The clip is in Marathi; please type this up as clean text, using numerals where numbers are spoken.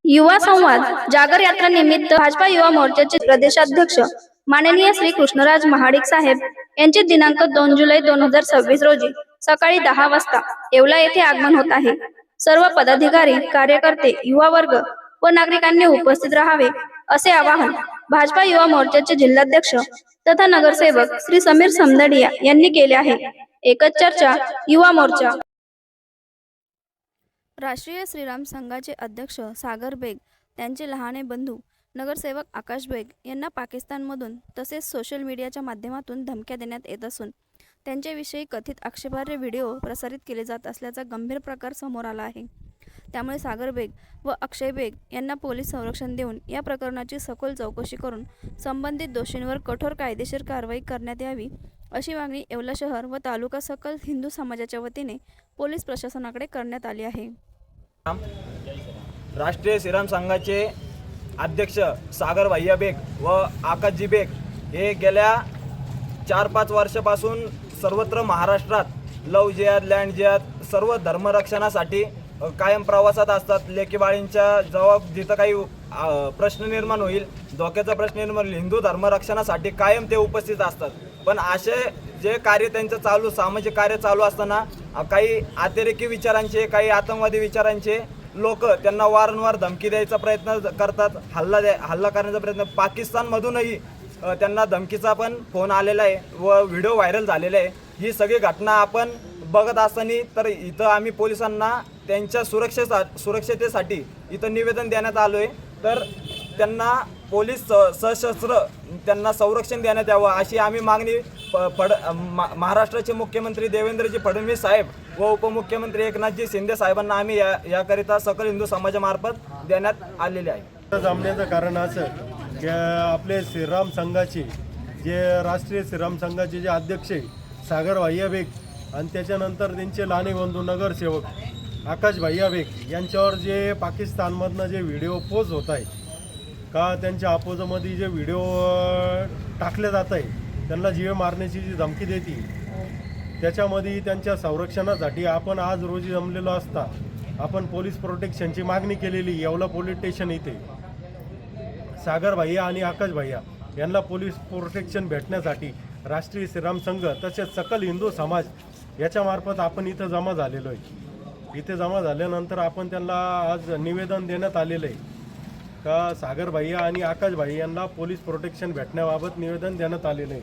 युवा संवाद जागर यात्रा निमित्त भाजपा युवा मोर्चाचे प्रदेशाध्यक्ष माननीय श्री कृष्णराज महाडिक साहेब यांचे दिनांक 2 जुलै 2026 रोजी सकाळी 10 वाजता येवला येथे आगमन होत आहे। सर्व पदाधिकारी, कार्यकर्ते, युवा वर्ग व नागरिकांनी उपस्थित राहावे असे आवाहन भाजपा युवा मोर्चाचे जिल्हाध्यक्ष तथा नगरसेवक श्री समीर समदडिया यांनी केले आहे। एकच चर्चा युवा मोर्चा। राष्ट्रीय श्रीराम संघाचे अध्यक्ष सागर बेग त्यांचे लहाने बंधू नगरसेवक आकाश बेग यांना पाकिस्तानमधून तसेच सोशल मीडियाच्या माध्यमातून धमक्या देण्यात येत असून त्यांच्याविषयी कथित आक्षेपार्ह व्हिडिओ प्रसारित केले जात असल्याचा गंभीर प्रकार समोर आला आहे। त्यामुळे सागर बेग व अक्षय बेग यांना पोलीस संरक्षण देऊन या प्रकरणाची सखोल चौकशी करून संबंधित दोषींवर कठोर कायदेशीर कारवाई करण्यात यावी अशी मागणी येवला शहर व तालुका सकल हिंदू समाजाच्या वतीने पोलीस प्रशासनाकडे करण्यात आली आहे। राष्ट्रीय श्रीराम संघाचे अध्यक्ष सागर भैया बेग व आकाशजी बेग हे गेल्या 4-5 वर्षापासून सर्वत्र महाराष्ट्रात लव जिहाद, लँड जिहाद सर्व धर्मरक्षणासाठी कायम प्रवासात असतात। लेकीबाळींच्या जेव्हा जिथं काही प्रश्न निर्माण होईल, धोक्याचा प्रश्न निर्माण होईल, हिंदू धर्मरक्षणासाठी कायम ते उपस्थित असतात। पण असे जे कार्य त्यांचं चालू सामाजिक कार्य चालू असताना काही अतिरेकी विचारांचे, काही आतंकवादी विचारांचे लोक त्यांना वारंवार धमकी द्यायचा प्रयत्न करतात, हल्ला करण्याचा प्रयत्न। पाकिस्तानमधूनही त्यांना धमकीचा पण फोन आलेला आहे व व्हिडिओ व्हायरल झालेला आहे। ही सगळी घटना आपण बघत असताना तर इथं आम्ही पोलिसांना त्यांच्या सुरक्षतेसाठी इथं निवेदन देण्यात आलो आहे। तर त्यांना पोलीस सशस्त्र त्यांना संरक्षण देण्यात यावं अशी आम्ही मागणी महाराष्ट्राचे मुख्यमंत्री देवेंद्रजी फडणवीस साहेब व उपमुख्यमंत्री एकनाथजी शिंदे साहेबांना आम्ही याकरिता सकल हिंदू समाजामार्फत देण्यात आलेले आहे। जमण्याचं कारण असं की आपले श्रीराम संघाचे जे राष्ट्रीय श्रीराम संघाचे जे अध्यक्ष सागर भैया बेग आणि त्याच्यानंतर त्यांचे लहाने बंधू नगरसेवक आकाश भैया बेग यांच्यावर जे पाकिस्तानमधनं जे व्हिडिओ पोस्ट होत आहे का त्यांच्या अपोजमध्ये जे व्हिडिओ टाकले जात आहे, त्यांना जीवे मारण्याची जी धमकी देते, त्याच्यामध्ये त्यांच्या संरक्षणासाठी आपण आज रोजी जमलेलो असता आपण पोलीस प्रोटेक्शनची मागणी केलेली येवला पोलीस स्टेशन इथे। सागर भैया आणि आकाश भैया यांना पोलीस प्रोटेक्शन भेटण्यासाठी राष्ट्रीय श्रीराम संघ तसेच सकल हिंदू समाज याच्यामार्फत आपण इथं जमा झालेलो आहे। इथे जमा झाल्यानंतर आपण त्यांना आज निवेदन देण्यात आलेलं आहे का सागर भैया आणि आकाश भैया यांना पोलीस प्रोटेक्शन भेटण्याबाबत निवेदन देण्यात आलेलं आहे।